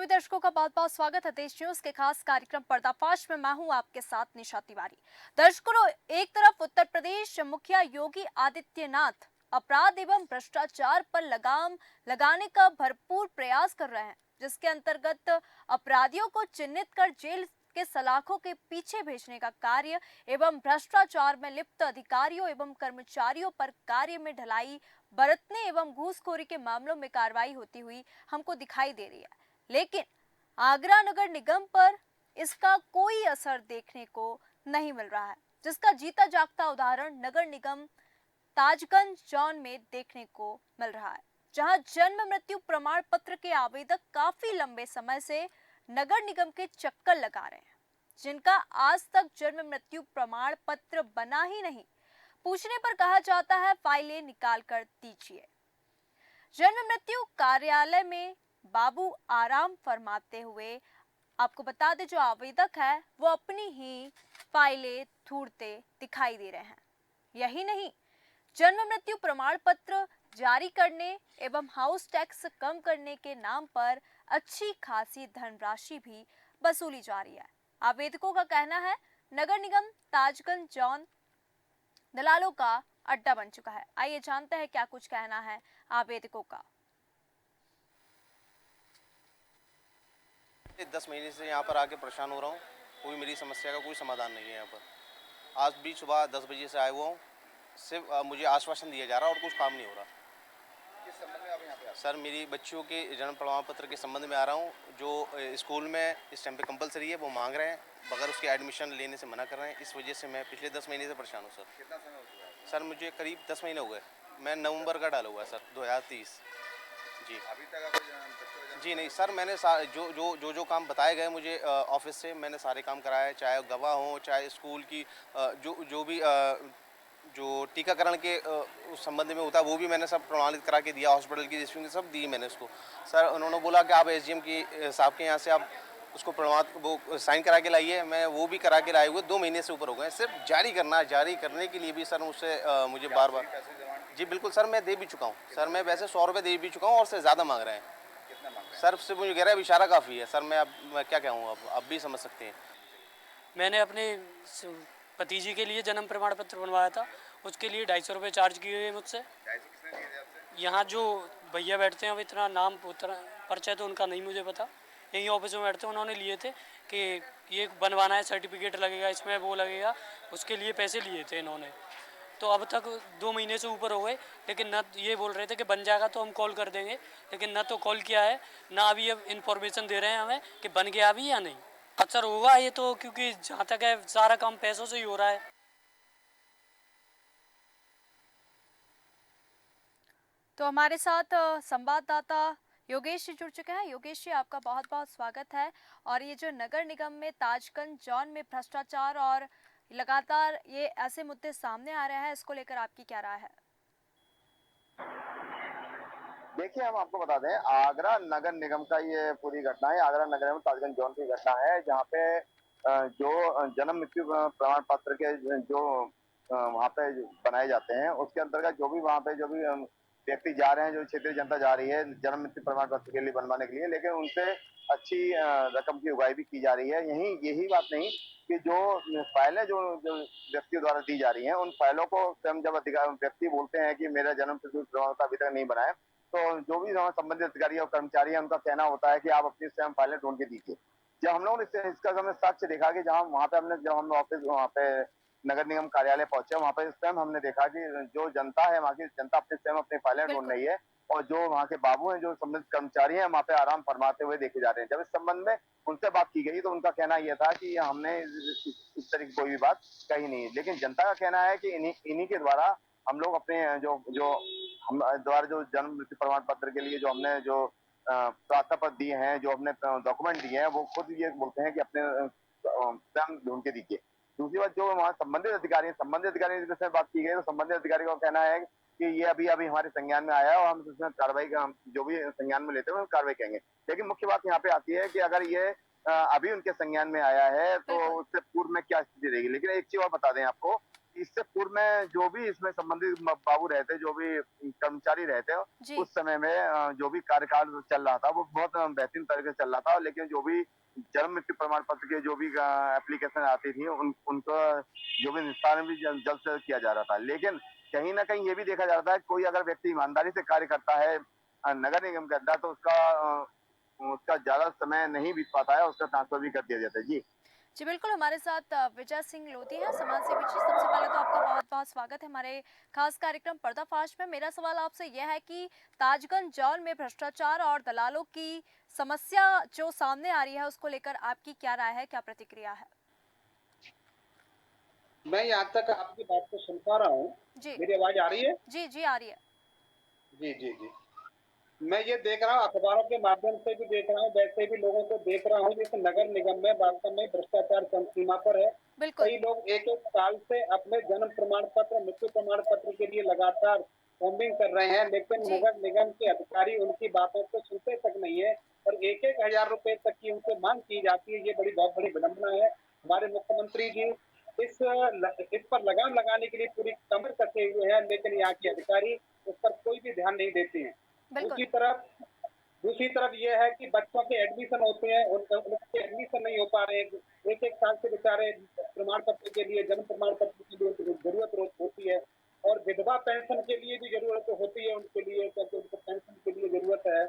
सभी दर्शकों का बहुत बहुत स्वागत है देश न्यूज के खास कार्यक्रम पर्दाफाश में। मैं हूं आपके साथ निशा तिवारी। दर्शकों, एक तरफ उत्तर प्रदेश मुखिया योगी आदित्यनाथ अपराध एवं भ्रष्टाचार पर लगाम लगाने का भरपूर प्रयास कर रहे हैं, जिसके अंतर्गत अपराधियों को चिन्हित कर जेल के सलाखों के पीछे भेजने का कार्य एवं भ्रष्टाचार में लिप्त अधिकारियों एवं कर्मचारियों पर कार्य में ढिलाई बरतने एवं घूसखोरी के मामलों में कार्रवाई होती हुई हमको दिखाई दे रही है। लेकिन आगरा नगर निगम पर इसका कोई असर देखने को नहीं मिल रहा है, जिसका जीता जागता उदाहरण नगर निगम ताजगंज जोन में देखने को मिल रहा है, जहां जन्म मृत्यु प्रमाण पत्र के आवेदक काफी लंबे समय से नगर निगम के चक्कर लगा रहे हैं, जिनका आज तक जन्म मृत्यु प्रमाण पत्र बना ही नहीं। पूछने पर कहा जाता है फाइलें निकाल कर दीजिए। जन्म मृत्यु कार्यालय में बाबू आराम फरमाते हुए आपको बता दें, जो आवेदक है वो अपनी ही फाइलें ढूंढते दिखाई दे रहे हैं। यही नहीं, जन्म मृत्यु प्रमाण पत्र जारी करने एवं हाउस टैक्स कम करने के नाम पर अच्छी खासी धनराशि भी वसूली जा रही है। आवेदकों का कहना है नगर निगम ताजगंज जोन दलालों का अड्डा बन चुका है। आइए जानते हैं क्या कुछ कहना है आवेदकों का। 10 महीने से यहाँ पर आके परेशान हो रहा हूँ। कोई मेरी समस्या का कोई समाधान नहीं है। यहाँ पर आज भी सुबह 10 बजे से आया हुआ हूँ। सिर्फ मुझे आश्वासन दिया जा रहा है और कुछ काम नहीं हो रहा। किस संबंध में आप यहाँ पे आए? सर, मेरी बच्चियों के जन्म प्रमाण पत्र के संबंध में आ रहा हूँ। जो स्कूल में इस टाइम पे कंपलसरी है वो मांग रहे हैं, बगैर उसके एडमिशन लेने से मना कर रहे हैं। इस वजह से मैं पिछले 10 महीने से परेशान हूँ सर। कितना समय हो चुका है? सर, मुझे करीब 10 महीने हो गए। मैं नवंबर का डाला हुआ है सर, 2030। जी अभी तक आपको बच्चों का जी नहीं सर, मैंने जो काम बताए गए मुझे ऑफिस से, मैंने सारे काम कराए, चाहे गवाह हो, चाहे स्कूल की जो भी जो टीकाकरण के उस संबंध में होता है वो भी मैंने सब प्रमाणित करा के दिया। हॉस्पिटल की रजिस्ट्री सब दी मैंने उसको। सर, उन्होंने बोला कि आप एसडीएम की साहब के यहाँ से आप उसको प्रमाण वो साइन करा के लाइए। मैं वो भी करा के लाए हुए 2 महीने से ऊपर हो गए। सिर्फ जारी करने के लिए भी सर मुझसे मुझे बार बार। पैसे डिमांड जी बिल्कुल सर, मैं दे भी चुका हूँ सर। मैं वैसे 100 रुपये दे भी चुका हूँ और से ज़्यादा मांग रहे हैं कितना मांग रहे हैं? सर। सिर्फ मुझे कह रहा है इशारा काफ़ी है सर। मैं क्या कहूँ, अब आप भी समझ सकते हैं। मैंने अपने भतीजी के लिए जन्म प्रमाण पत्र बनवाया था, उसके लिए 250 रुपये चार्ज किए गए मुझसे। 250 किसने दिए थे आपसे? यहाँ जो भैया बैठते हैं, अब इतना नाम उतना परिचय तो उनका नहीं मुझे पता, यहीं ऑफिस में बैठते हैं, उन्होंने लिए थे कि ये बनवाना है, सर्टिफिकेट लगेगा इसमें, वो लगेगा, उसके लिए पैसे लिए थे इन्होंने। तो अब तक 2 महीने से ऊपर हो गए, लेकिन न ये बोल रहे थे कि बन जाएगा तो हम कॉल कर देंगे, लेकिन न तो कॉल किया है, ना अभी अब इन्फॉर्मेशन दे रहे हैं हमें कि बन गया अभी या नहीं। अक्सर होगा ये तो, क्योंकि जहाँ तक है सारा काम पैसों से ही हो रहा है। तो हमारे साथ संवाददाता योगेश जी जुड़ चुके हैं। योगेश जी, आपका बहुत बहुत स्वागत है। और ये जो नगर निगम में ताजगंज जोन में भ्रष्टाचार और लगातार ये ऐसे मुद्दे सामने आ रहे हैं, इसको लेकर आपकी क्या राय है? देखिए, हम आपको बता दें, आगरा नगर निगम का ये पूरी घटना है। आगरा नगर निगम ताजगंज जोन की घटना है, जहाँ पे जो जन्म मृत्यु प्रमाण पत्र के जो वहाँ पे बनाए जाते हैं, उसके अंतर्गत जो भी वहाँ पे जो भी व्यक्ति जा रहे हैं, जो क्षेत्रीय जनता जा रही है जन्म मृत्यु प्रमाण पत्र के लिए बनवाने के लिए, लेकिन उनसे अच्छी रकम की उगाही भी की जा रही है। यही बात नहीं कि जो फाइलें जो व्यक्तियों द्वारा दी जा रही हैं, उन फाइलों को स्वयं जब व्यक्ति बोलते हैं कि मेरा जन्म मृत्यु प्रमाण पत्र अभी तक नहीं बना है, तो जो भी वहाँ संबंधित अधिकारी और कर्मचारी हैं, उनका कहना होता है कि आप अपनी स्वयं फाइलें ढूंढ के दीजिए। जब हम लोगों ने इसका समय साक्ष्य देखा कि जहाँ वहाँ पे जब हम ऑफिस वहाँ पे नगर निगम कार्यालय पहुंचे, वहाँ पे स्वयं हमने देखा कि जो जनता है, वहाँ की जनता अपने स्वयं अपनी फाइलें ढूंढ बिल्कुल। रही है, और जो वहाँ के बाबू हैं, जो संबंधित कर्मचारी हैं, वहाँ पे आराम फरमाते हुए देखे जा रहे हैं। जब इस संबंध में उनसे बात की गई तो उनका कहना यह था कि हमने इस तरह की कोई भी बात कही नहीं। लेकिन जनता का कहना है कि इन्हीं के द्वारा हम लोग अपने जो जो हम द्वारा जो जन्म मृत्यु प्रमाण पत्र के लिए जो हमने जो प्रार्थना पत्र दिए हैं, जो हमने डॉक्यूमेंट दिए हैं, वो खुद ये बोलते हैं कि अपने स्वयं ढूंढ के दीजिए। दूसरी बात, जो वहाँ संबंधित अधिकारी से बात की गई, तो संबंधित अधिकारी का कहना है कि ये अभी अभी हमारे संज्ञान में आया है और हम इसमें कार्रवाई का जो भी संज्ञान में लेते हैं कार्रवाई करेंगे। लेकिन मुख्य बात यहाँ पे आती है कि अगर ये अभी उनके संज्ञान में आया है तो बिल्कुल। उससे पूर्व में क्या स्थिति रहेगी। लेकिन एक चीज और बता दें आपको इससे पूर्व में जो भी इसमें संबंधित बाबू रहते, जो भी कर्मचारी रहते, जी उस समय में जो भी कार्यकाल चल रहा था वो बहुत बेहतरीन तरीके से चल रहा था। लेकिन जो भी जन्म मृत्यु प्रमाण पत्र के जो भी एप्लीकेशन आती थी उनको जो भी निस्तारण भी जल्द से जल्द किया जा रहा था। लेकिन कहीं ना कहीं ये भी देखा जा रहा था कि कोई अगर व्यक्ति ईमानदारी से कार्य करता है नगर निगम के अंदर, तो उसका ज्यादा समय नहीं बीत पाता है, उसका ट्रांसफर भी कर दिया जाता है। जी। जी बिल्कुल, हमारे साथ विजय सिंह लोधी हैं, समाज सेवी जी। सबसे पहले तो आपका बहुत-बहुत स्वागत है हमारे खास कार्यक्रम पर्दाफाश में। मेरा सवाल आपसे यह है कि ताजगंज जॉन में भ्रष्टाचार और दलालों की समस्या जो सामने आ रही है, उसको लेकर आपकी क्या राय है, क्या प्रतिक्रिया है? मैं यहाँ तक आपकी बात को सुन पा रहा हूँ। जी, मेरी आवाज आ रही है? जी, जी, आ रही है। जी जी जी। मैं ये देख रहा हूँ, अखबारों के माध्यम से भी देख रहा हूँ, वैसे भी लोगों को देख रहा हूँ, जैसे नगर निगम में वास्तव में भ्रष्टाचार चरम सीमा पर है। बिल्कुल, कई लोग एक एक साल से अपने जन्म प्रमाण पत्र, मृत्यु प्रमाण पत्र के लिए लगातार फॉर्मिंग कर रहे हैं, लेकिन जी, नगर निगम के अधिकारी उनकी बातों को सुनते तक नहीं है और एक एक हजार रुपए तक की उनसे मांग की जाती है। ये बहुत बड़ी विडंबना है। हमारे मुख्यमंत्री जी इस पर लगाम लगाने के लिए पूरी कमर कसे हुए हैं, लेकिन यहाँ के अधिकारी उस पर कोई भी ध्यान नहीं देते हैं। बिल्कुल। दूसरी तरफ दूसरी तरफ ये है कि बच्चों के एडमिशन होते हैं, उनके एडमिशन नहीं हो पा रहे हैं। एक एक साल से बेचारे प्रमाण पत्र के लिए, जन्म प्रमाण पत्र के लिए जरूरत होती है और विधवा पेंशन के लिए भी जरूरत होती है उनके लिए, क्योंकि उनको पेंशन के लिए जरूरत है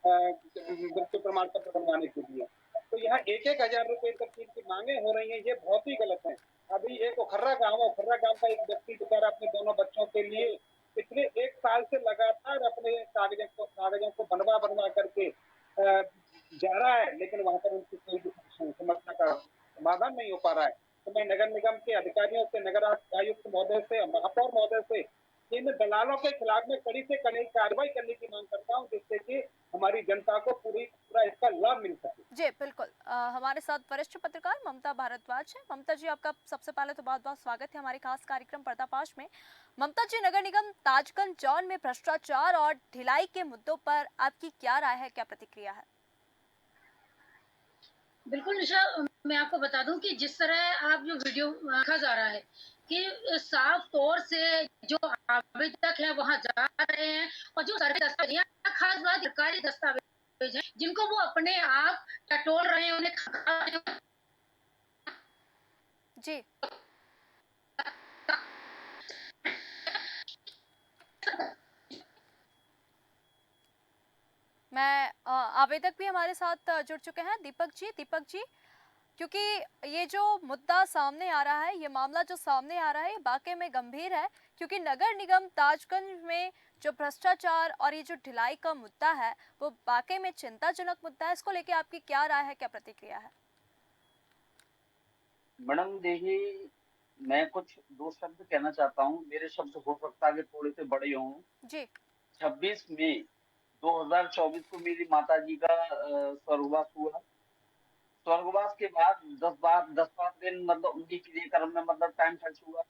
मृत्यु प्रमाण पत्र बनवाने के लिए। तो यहाँ एक एक हजार रुपए तक की इनकी मांगे हो रही है, ये बहुत ही गलत है। अभी एक ओखर्रा गांव है, ओखर्रा गांव का एक व्यक्ति बेचारा अपने दोनों बच्चों के लिए पिछले एक साल से लगातार अपने कागजों को बनवा बनवा करके जा रहा है, लेकिन वहां पर उनकी कोई भी समस्या का समाधान नहीं हो पा रहा है। तो मैं नगर निगम के अधिकारियों से, नगर आयुक्त महोदय से, महापौर महोदय से इन दलालों के खिलाफ में कड़ी से कड़ी कार्रवाई करने की मांग करता हूँ, जिससे कि हमारी जनता को पूरा इसका लाभ मिल सके। जी, बिल्कुल। हमारे साथ वरिष्ठ पत्रकार ममता भारद्वाज हैं। ममता जी, आपका सबसे पहले तो बहुत-बहुत स्वागत है हमारे खास कार्यक्रम पर्दाफाश में। ममता जी, नगर निगम ताजगंज जॉन में भ्रष्टाचार और ढिलाई के मुद्दों पर आपकी क्या राय है, क्या प्रतिक्रिया है? बिल्कुल निशा, मैं आपको बता दूं कि जिस तरह आप जो वीडियो देखा जा रहा है कि साफ तौर से जो आवेदक है वहां जा रहे हैं और जो सरकारी दस्तावेज हैं, खास बात सरकारी दस्तावेज हैं जिनको वो अपने आप टटोल रहे हैं, उन्हें खा रहे हैं। जी, आवेदक भी हमारे साथ जुड़ चुके हैं, दीपक जी। दीपक जी, क्योंकि ये जो मुद्दा सामने आ रहा है, ये मामला जो सामने आ रहा है, ये वाकई में गंभीर है, क्योंकि नगर निगम ताजगंज में जो भ्रष्टाचार और ये जो ढिलाई का मुद्दा है, वो वाकई में चिंताजनक मुद्दा है। इसको लेके आपकी क्या राय है, क्या प्रतिक्रिया है? मैडम देखिए, मैं कुछ दो शब्द कहना चाहता हूँ। मेरे शब्द हो सकता है कि थोड़े से बड़े हों। जी, 26 मई 2024 को मेरी माताजी का स्वर्गवास हुआ। स्वर्गवास के बाद 10-5 दिन मतलब उनकी क्रियाक्रम में मतलब टाइम खर्च हुआ।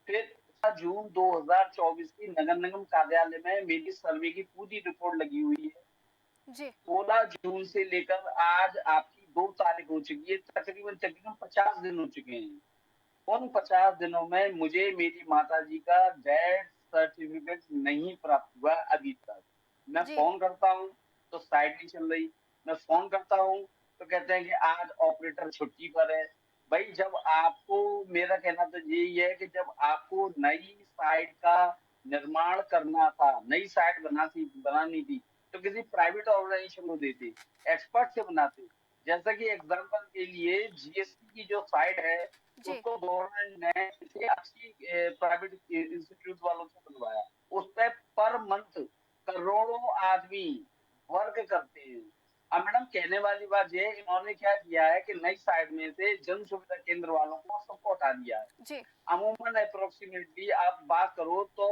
फिर 16 जून 2024 की नगर निगम कार्यालय में मेरी सर्वे की पूरी रिपोर्ट लगी हुई है। जी, 16 जून से लेकर आज आपकी 2 तारीख हो चुकी है, तकरीबन 50 दिन हो चुके हैं। उन 50 दिनों में मुझे मेरी माताजी का डेथ सर्टिफिकेट नहीं प्राप्त हुआ अभी तक। मैं जी, फोन करता हूँ तो साइट नहीं चल रही, मैं फोन करता हूँ तो कहते हैं कि आज ऑपरेटर छुट्टी पर है। भाई, जब आपको, मेरा कहना तो यही है कि जब आपको नई साइट का निर्माण करना था, नई साइट बनानी थी, तो किसी प्राइवेट ऑर्गेनाइजेशन को देते, एक्सपर्ट से बनाते। जैसा कि एग्जांपल के लिए जीएसटी की जो साइट है, जी, उसको गवर्नमेंट ने किसी अच्छी प्राइवेट इंस्टीट्यूट वालों से बनवाया। उस पे पर मंथ करोड़ों आदमी वर्क करते हैं। अब मैडम, कहने वाली बात ये है, इन्होंने क्या किया है कि नई साइड में से जन सुविधा केंद्र वालों को सबको हटा दिया है। जी, अमूमन अप्रोक्सीमेटली आप बात करो तो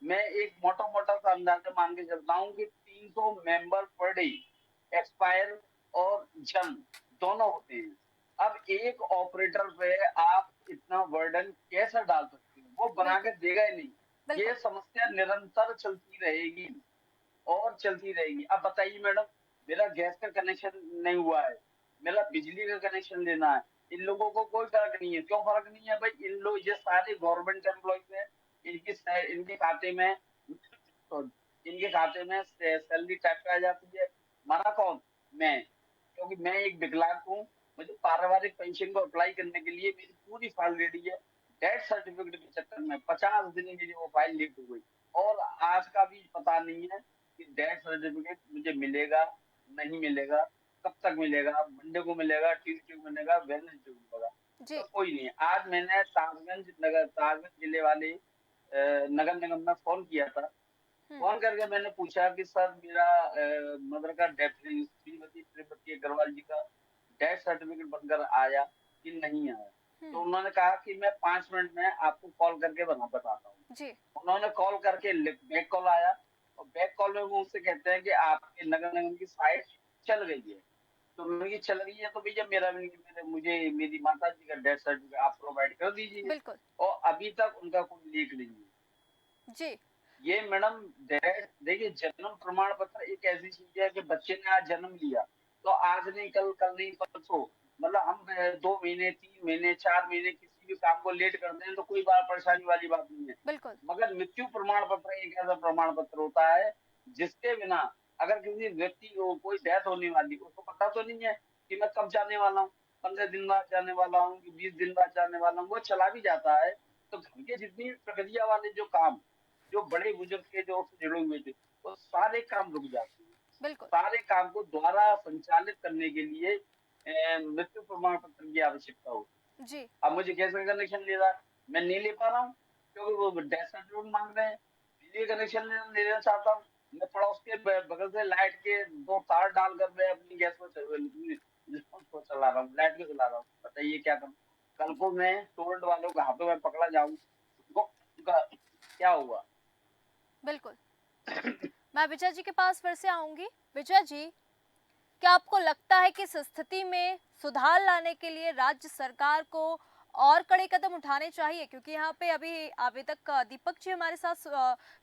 मैं एक मोटा सा अंदाजा मान के चलता हूँ कि 300 मेंबर पर डे एक्सपायर और जन दोनों होते हैं। अब एक ऑपरेटर पे आप इतना बर्डन कैसे डाल सकते हो? वो बना बिल्कुल, के देगा ही नहीं। ये बिल्कुल। समस्या निरंतर चलती रहेगी और चलती रहेगी। अब बताइए मैडम, मेरा गैस का कनेक्शन नहीं हुआ है, मेरा बिजली का कनेक्शन लेना है, इन लोगों को कोई फर्क नहीं है। क्यों फर्क नहीं है भाई? इन लोग ये सारे गवर्नमेंट एम्प्लॉइज हैं, इनके खाते में तो इनके खाते में सैलरी टाइप आ जाती है। मना कौन? मैं, क्योंकि मैं एक विकलांग हूँ। मुझे पारिवारिक पेंशन को अप्लाई करने के लिए मेरी पूरी फाइल रेडी है। डेथ सर्टिफिकेट के चक्कर में 50 दिन मेरी वो फाइल लेट हो गई और आज का भी पता नहीं है कि डेथ सर्टिफिकेट मुझे मिलेगा नहीं मिलेगा, कब तक मिलेगा, मंडे को मिलेगा, ट्यूसडे को मिलेगा, वेडनेसडे को मिलेगा। जी। तो कोई नहीं। आज मैंने ताजगंज जिले वाले नगर निगम में फोन किया था। फोन करके मैंने पूछा कि सर मेरा मदर का डेथ, श्रीमती श्रीमती अग्रवाल जी का डेथ सर्टिफिकेट बनकर आया कि नहीं आया। तो उन्होंने कहा कि मैं 5 मिनट में आपको कॉल करके बताता हूँ। जी। उन्होंने कॉल करके बैक कॉल आया और बैक कॉल में वो उससे कहते हैं कि आपके नगर निगम की साइट चल गई है। तो उनकी चल रही है तो भैया मुझे मेरी माता जी का डेथ सर्टिफिकेट आप प्रोवाइड कर दीजिए। बिल्कुल। और अभी तक उनका कोई लीक नहीं है। जी। ये मैडम देखिए, जन्म प्रमाण पत्र एक ऐसी चीज है कि बच्चे ने आज जन्म लिया तो आज नहीं कल, कल नहीं परसों, मतलब हम 2 महीने 3 महीने 4 महीने किसी भी काम को लेट करते हैं तो कोई बात परेशानी वाली बात नहीं है। बिल्कुल। मगर मृत्यु प्रमाण पत्र एक ऐसा प्रमाण पत्र होता है जिसके बिना अगर किसी व्यक्ति को कोई डेथ होने वाली, उसको पता तो नहीं है कि मैं कब जाने वाला हूँ, 15 दिन बाद जाने वाला हूँ कि 20 दिन बाद जाने वाला हूँ, वो चला भी जाता है। तो घर के जितनी प्रक्रिया वाले जो काम, जो बड़े बुजुर्ग के जो उससे जुड़े हुए थे, वो सारे काम रुक जाते हैं। बिल्कुल। सारे काम को दोबारा संचालित करने के लिए मृत्यु प्रमाण पत्र की आवश्यकता होती जी। है। अब मुझे गैस का कनेक्शन ले रहा है, मैं नहीं ले पा रहा हूँ क्योंकि वो डेथ सर्टिफिकेट मांग रहे हैं। बिजली कनेक्शन लेना चाहता हूँ, मैं पड़ोस के बगल से लाइट के 2 तार डालकर मैं अपनी गैस को चला रहा हूँ, लाइट को चला रहा हूँ। बताइए क्या करूँ? कल को मैं टोरेंट वालों के हाथों में पकड़ा जाऊँ तो क्या हुआ? बिल्कुल। मैं विजय जी के पास फिर से आऊंगी। विजय जी, क्या आपको लगता है कि इस स्थिति में सुधार लाने के लिए राज्य सरकार को और कड़े कदम उठाने चाहिए? क्योंकि यहाँ पे अभी आवेदक दीपक जी हमारे साथ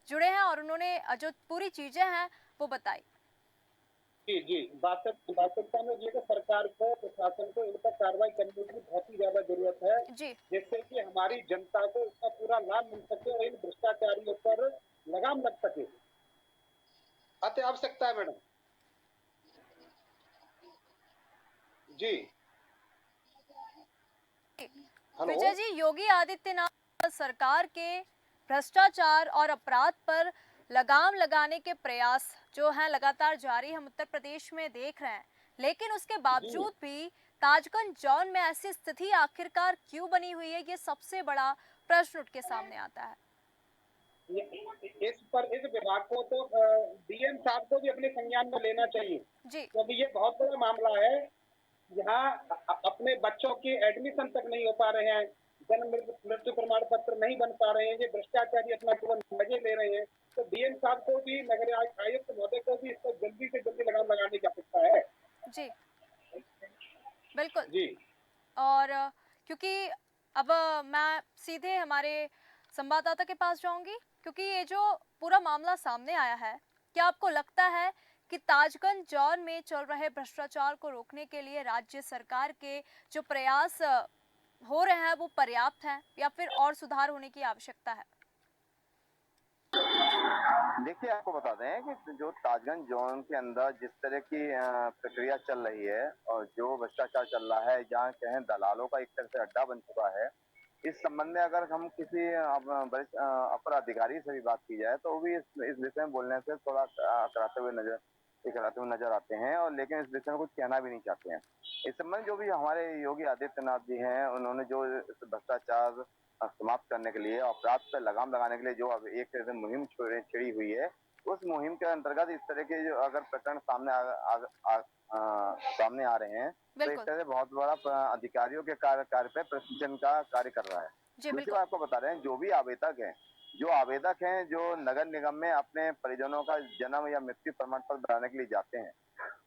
जुड़े हैं और उन्होंने जो पूरी चीजें हैं वो बताई। जी जी, वास्तविकता में ये तो सरकार को, प्रशासन को इन पर कार्रवाई करने की बहुत ही ज्यादा जरूरत है, जी। जिससे कि हमारी जनता को इसका पूरा लाभ मिल सके और इन भ्रष्टाचारियों पर लगाम लग सके। अति आवश्यकता है मैडम। जी हेलो। विजय जी, योगी आदित्यनाथ सरकार के भ्रष्टाचार और अपराध पर लगाम लगाने के प्रयास जो हैं लगातार जारी हम उत्तर प्रदेश में देख रहे हैं, लेकिन उसके बावजूद भी ताजगंज जोन में ऐसी स्थिति आखिरकार क्यों बनी हुई है, ये सबसे बड़ा प्रश्न उठ के सामने आता है। इस विभाग को तो डीएम साहब को भी अपने संज्ञान में लेना चाहिए जी। क्योंकि ये बहुत बड़ा मामला है। यहाँ अपने बच्चों के एडमिशन तक नहीं हो पा रहे हैं, जन्म मृत्यु प्रमाण पत्र नहीं बन पा रहे हैं, ये भ्रष्टाचारी अपना केवल मजे ले रहे हैं। तो डीएम साहब को भी, नगर आयुक्त महोदय को भी इस पर जल्दी से जल्दी लगाम लगाने की आवश्यकता है। जी बिल्कुल। जी। और क्योंकि अब मैं सीधे हमारे संवाददाता के पास जाऊंगी, क्योंकि ये जो पूरा मामला सामने आया है, क्या आपको लगता है कि ताजगंज जोन में चल रहे भ्रष्टाचार को रोकने के लिए राज्य सरकार के जो प्रयास हो रहे हैं वो पर्याप्त हैं या फिर और सुधार होने की आवश्यकता है? देखिए, आपको बता दें कि जो ताजगंज जोन के अंदर जिस तरह की प्रक्रिया चल रही है और जो भ्रष्टाचार चल रहा है, जहाँ कहें दलालों का एक तरह से अड्डा बन चुका है, इस संबंध में अगर हम किसी वरिष्ठ अपर अधिकारी से भी बात की जाए तो वो भी इस विषय में बोलने से थोड़ा इकराते हुए नजर आते हैं, और लेकिन इस विषय में कुछ कहना भी नहीं चाहते हैं। इस संबंध जो भी हमारे योगी आदित्यनाथ जी हैं, उन्होंने जो इस भ्रष्टाचार समाप्त करने के लिए, अपराध पर लगाम लगाने के लिए जो अब एक तरह से मुहिम छिड़ी हुई है, उस मुहिम के अंतर्गत इस तरह के जो अगर प्रकरण सामने आ रहे हैं तो एक तरह से बहुत बड़ा अधिकारियों के कार्य पे प्रशिक्षण का कार्य कर रहा है। दूसरी बात आपको बता रहे हैं, जो आवेदक हैं जो नगर निगम में अपने परिजनों का जन्म या मृत्यु प्रमाण पत्र बनाने के लिए जाते हैं,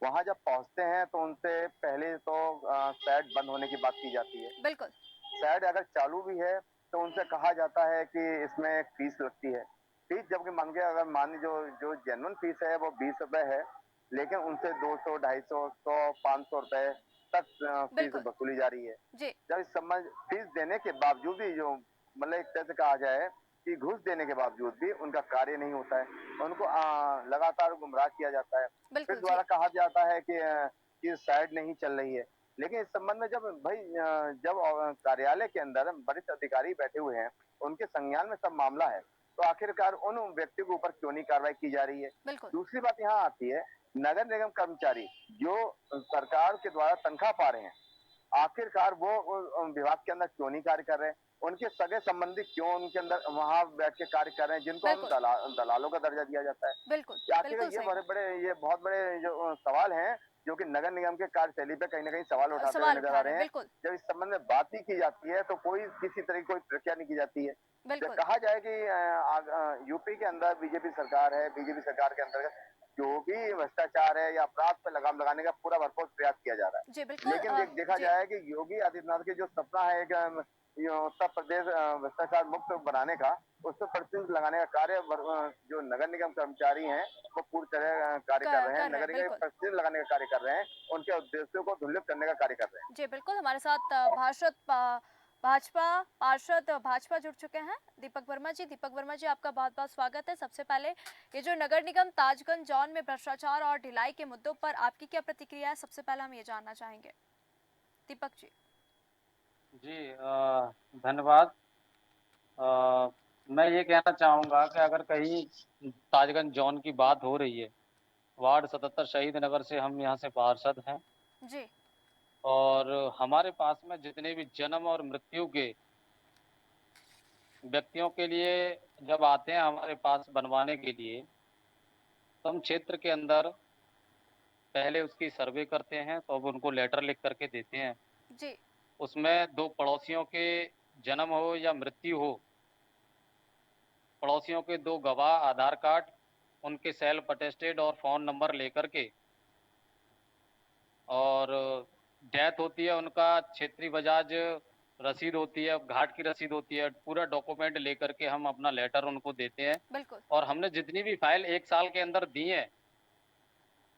वहां जब पहुंचते हैं तो उनसे पहले तो सैट बंद होने की बात की जाती है। बिल्कुल। सैट अगर चालू भी है तो उनसे कहा जाता है कि इसमें एक फीस लगती है। फीस जबकि मान के अगर मान जो जेन्युइन फीस है वो 20 रुपए है, लेकिन उनसे 200, 250, 100, 500 रुपए तक फीस बिल्कुल। वसूली जा रही है। जी जब इस संबंध फीस देने के बावजूद भी जो मतलब एक तरह से कहा जाए कि घूस देने के बावजूद भी उनका कार्य नहीं होता है, उनको लगातार गुमराह किया जाता है। फिर बिल्कुल। जी दोबारा कहा जाता है कि साइट नहीं चल रही है। लेकिन इस संबंध में जब भाई जब कार्यालय के अंदर वरिष्ठ अधिकारी बैठे हुए हैं, उनके संज्ञान में सब मामला है, तो आखिरकार उन व्यक्तियों के ऊपर क्यों नहीं कार्रवाई की जा रही है? बिल्कुल। दूसरी बात यहाँ आती है, नगर निगम कर्मचारी जो सरकार के द्वारा तनख्वाह पा रहे हैं, आखिरकार वो विभाग के अंदर क्यों नहीं कार्य कर रहे हैं? उनके सगे संबंधी क्यों उनके अंदर वहां बैठ के कार्य कर रहे हैं, जिनको हम बिल्कुल। दलालों का दर्जा दिया जाता है? बिल्कुल। आखिर बिल्कुल ये सही बड़े बड़े ये बहुत बड़े जो सवाल हैं, जो कि नगर निगम के कार्यशैली पे कहीं ना कहीं सवाल उठाते हुए सवाल नजर उठा आ रहे रहे हैं। हैं। बिल्कुल। जब इस संबंध में बात ही की जाती है तो कोई किसी तरह की कोई प्रक्रिया नहीं की जाती है। जब बिल्कुल। कहा जाए कि यूपी के अंदर बीजेपी सरकार है, बीजेपी सरकार के अंतर्गत जो भी भ्रष्टाचार है या अपराध पर लगाम लगाने का पूरा भरपूर प्रयास किया जा रहा है। जी बिल्कुल। लेकिन देखा जी जाए कि योगी आदित्यनाथ की जो सपना है एक ये उत्तर प्रदेश भ्रष्टाचार मुक्त बनाने का, उस पर प्रतिबंध लगाने का कार्य जो नगर निगम कर्मचारी हैं वो पूरी तरह कार्य कर रहे हैं। कर रहे हैं। नगर निगम बिल्कुल। प्रतिबंध लगाने का कार्य कर रहे हैं, उनके उद्देश्यों को धूलित करने का कार्य कर रहे हैं। जी बिल्कुल, हमारे साथ भाजपा पार्षद भाजपा जुड़ चुके हैं दीपक वर्मा जी। दीपक वर्मा जी, आपका बहुत बहुत स्वागत है। सबसे पहले ये जो नगर निगम ताजगंज जॉन में भ्रष्टाचार और ढिलाई के मुद्दों पर आपकी क्या प्रतिक्रिया है, सबसे पहले हम ये जानना चाहेंगे। दीपक जी। जी धन्यवाद। मैं ये कहना चाहूँगा कि अगर कहीं ताजगंज जोन की बात हो रही है, वार्ड 77 शहीद नगर से हम यहाँ से पार्षद हैं जी और हमारे पास में जितने भी जन्म और मृत्यु के व्यक्तियों के लिए जब आते हैं हमारे पास बनवाने के लिए, तो हम क्षेत्र के अंदर पहले उसकी सर्वे करते हैं, तो अब उनको लेटर लिख करके देते हैं। जी उसमें दो पड़ोसियों के जन्म हो या मृत्यु हो, पड़ोसियों के दो गवाह आधार कार्ड, उनके सेल्फ अटेस्टेड और फ़ोन नंबर लेकर के, और डेथ होती है उनका क्षेत्रीय बजाज रसीद होती है, घाट की रसीद होती है, पूरा डॉक्यूमेंट लेकर के हम अपना लेटर उनको देते हैं। बिल्कुल। और हमने जितनी भी फाइल 1 साल के अंदर दी हैं,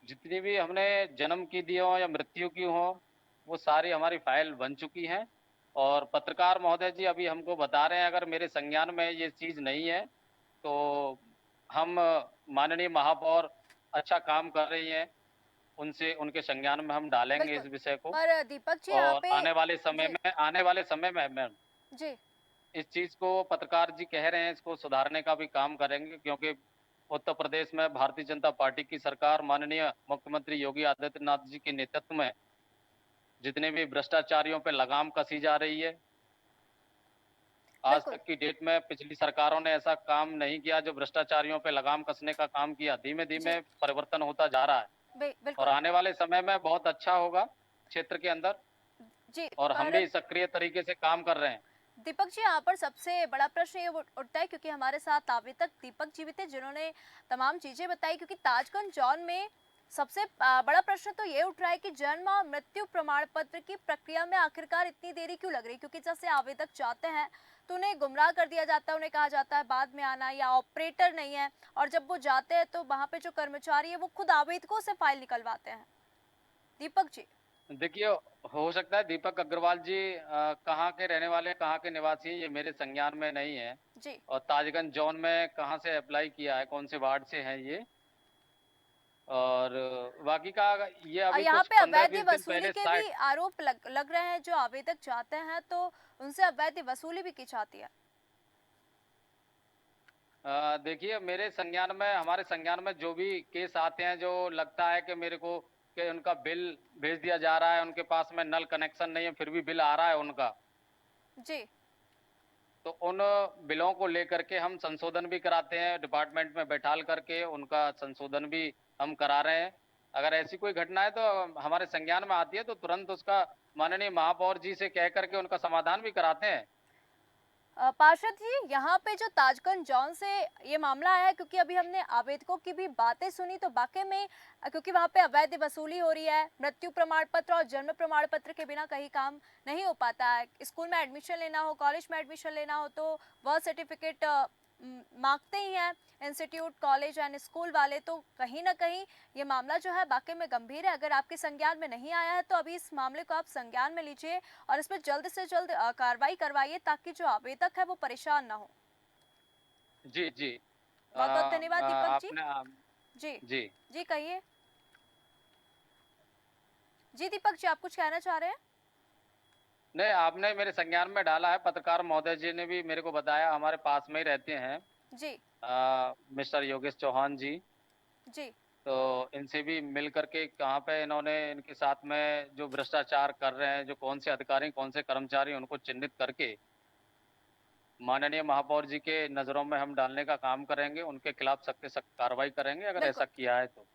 जितनी भी हमने जन्म की दी हों या मृत्यु की हों, वो सारी हमारी फाइल बन चुकी हैं। और पत्रकार महोदय जी अभी हमको बता रहे हैं अगर मेरे संज्ञान में ये चीज़ नहीं है, तो हम माननीय महापौर अच्छा काम कर रही हैं, उनसे उनके संज्ञान में हम डालेंगे इस बिल्कुल। विषय को। पर दीपक जी यहाँ और पे आने वाले समय में मैम जी इस चीज़ को पत्रकार जी कह रहे हैं, इसको सुधारने का भी काम करेंगे, क्योंकि उत्तर प्रदेश में भारतीय जनता पार्टी की सरकार माननीय मुख्यमंत्री योगी आदित्यनाथ जी के नेतृत्व में जितने भी भ्रष्टाचारियों पे लगाम कसी जा रही है, आज बिल्कुल। तक की डेट में पिछली सरकारों ने ऐसा काम नहीं किया जो भ्रष्टाचारियों पे लगाम कसने का काम किया। धीमे जी धीमे परिवर्तन होता जा रहा है और बिल्कुल। आने वाले समय में बहुत अच्छा होगा क्षेत्र के अंदर, जी और हम पर भी सक्रिय तरीके से काम कर रहे हैं। दीपक जी, यहाँ पर सबसे बड़ा प्रश्न ये उठता है, क्योंकि हमारे साथ अभी तक दीपक जी भी थे जिन्होंने तमाम चीजें बताई, क्योंकि ताजगंज जॉन में सबसे बड़ा प्रश्न तो ये उठ रहा है कि जन्म और मृत्यु प्रमाण पत्र की प्रक्रिया में आखिरकार इतनी देरी क्यों लग रही, क्योंकि जैसे आवेदक जाते हैं तो उन्हें गुमराह कर दिया जाता है, उन्हें कहा जाता है बाद में आना, या ऑपरेटर नहीं है, और जब वो जाते हैं तो वहाँ पे जो कर्मचारी है वो खुद आवेदकों से फाइल निकलवाते हैं। दीपक जी। देखिए, हो सकता है दीपक अग्रवाल जी कहाँ के रहने वाले हैं, कहाँ के निवासी हैं, ये मेरे संज्ञान में नहीं है। जी और ताजगंज जोन में कहाँ से अप्लाई किया है, कौन से वार्ड से हैं ये, और बाकी का ये और अभी यहाँ कुछ पे 15-20 अवैध दिन वसूली पहले के साइट भी आरोप लग रहे हैं, जो आवेदक जाते हैं तो उनसे अवैध वसूली भी की जाती है। देखिए, मेरे संज्ञान में, हमारे संज्ञान में जो भी केस आते हैं, जो लगता है कि मेरे को कि उनका बिल भेज दिया जा रहा है, उनके पास में नल कनेक्शन नहीं है फिर भी बिल आ रहा है उनका, जी तो उन बिलों को लेकर के हम संशोधन भी कराते हैं, डिपार्टमेंट में बैठाल करके उनका संशोधन भी हम करा रहे हैं। अगर ऐसी कोई घटना है तो हमारे संज्ञान में आती है तो तुरंत उसका माननीय महापौर जी से कह करके उनका समाधान भी कराते हैं। पार्षद जी, यहाँ पे जो ताजगंज जॉन से ये मामला आया है, क्योंकि अभी हमने आवेदकों की भी बातें सुनी, तो वाकई में क्योंकि वहाँ पे अवैध वसूली हो रही है, मृत्यु प्रमाण पत्र और जन्म प्रमाण पत्र के बिना कहीं काम नहीं हो पाता है। स्कूल में एडमिशन लेना हो, कॉलेज में एडमिशन लेना हो, तो वह सर्टिफिकेट मांगते ही हैं इंस्टीट्यूट, कॉलेज एंड स्कूल वाले, तो कहीं ना कहीं ये मामला जो है वाकई में गंभीर है। अगर आपके संज्ञान में नहीं आया है तो अभी इस मामले को आप संज्ञान में लीजिए और इस पर जल्द से जल्द कार्रवाई करवाइए ताकि जो आवेदक है वो परेशान ना हो। जी जी। बहुत बहुत धन्यवाद दीपक जी। आपने जी जी जी कहिए। जी दीपक जी, आप कुछ कहना चाह रहे हैं? नहीं, आपने मेरे संज्ञान में डाला है। पत्रकार महोदय जी ने भी मेरे को बताया, हमारे पास में ही रहते हैं जी मिस्टर योगेश चौहान जी। जी तो इनसे भी मिल करके कहाँ पे इन्होंने इनके साथ में जो भ्रष्टाचार कर रहे हैं, जो कौन से अधिकारी कौन से कर्मचारी, उनको चिन्हित करके माननीय महापौर जी के नज़रों में हम डालने का काम करेंगे। उनके खिलाफ सख्त से सख्त कार्रवाई करेंगे अगर बिल्कुल। ऐसा किया है तो।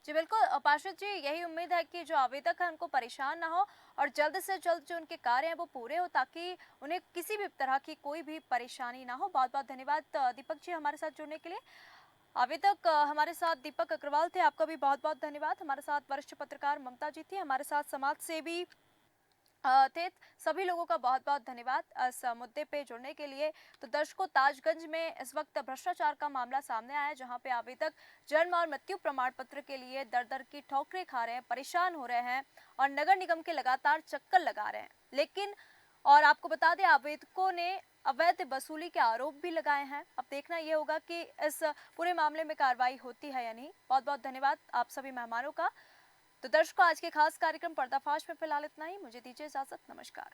जी बिल्कुल पार्षद जी, यही उम्मीद है कि जो आवेदक है उनको परेशान ना हो और जल्द से जल्द जो उनके कार्य हैं वो पूरे हो ताकि उन्हें किसी भी तरह की कोई भी परेशानी ना हो। बहुत बहुत धन्यवाद दीपक जी हमारे साथ जुड़ने के लिए। आवेदक हमारे साथ दीपक अग्रवाल थे, आपका भी बहुत बहुत धन्यवाद। हमारे साथ वरिष्ठ पत्रकार ममता जी थी, हमारे साथ समाज सेवी थे। सभी लोगों का बहुत बहुत धन्यवाद इस मुद्दे पे जुड़ने के लिए। तो दर्शकों, ताजगंज में इस वक्त भ्रष्टाचार का मामला सामने आया है जहां पे आवेदक जन्म और मृत्यु प्रमाण पत्र के लिए दर दर की ठोकरें खा रहे हैं, परेशान हो रहे हैं और नगर निगम के लगातार चक्कर लगा रहे हैं। लेकिन और आपको बता दें, आवेदकों ने अवैध वसूली के आरोप भी लगाए हैं। अब देखना यह होगा कि इस पूरे मामले में कार्रवाई होती है या नहीं। बहुत बहुत धन्यवाद आप सभी मेहमानों का। तो दर्शकों, आज के खास कार्यक्रम पर्दाफाश में फिलहाल इतना ही। मुझे दीजिए इजाजत। नमस्कार।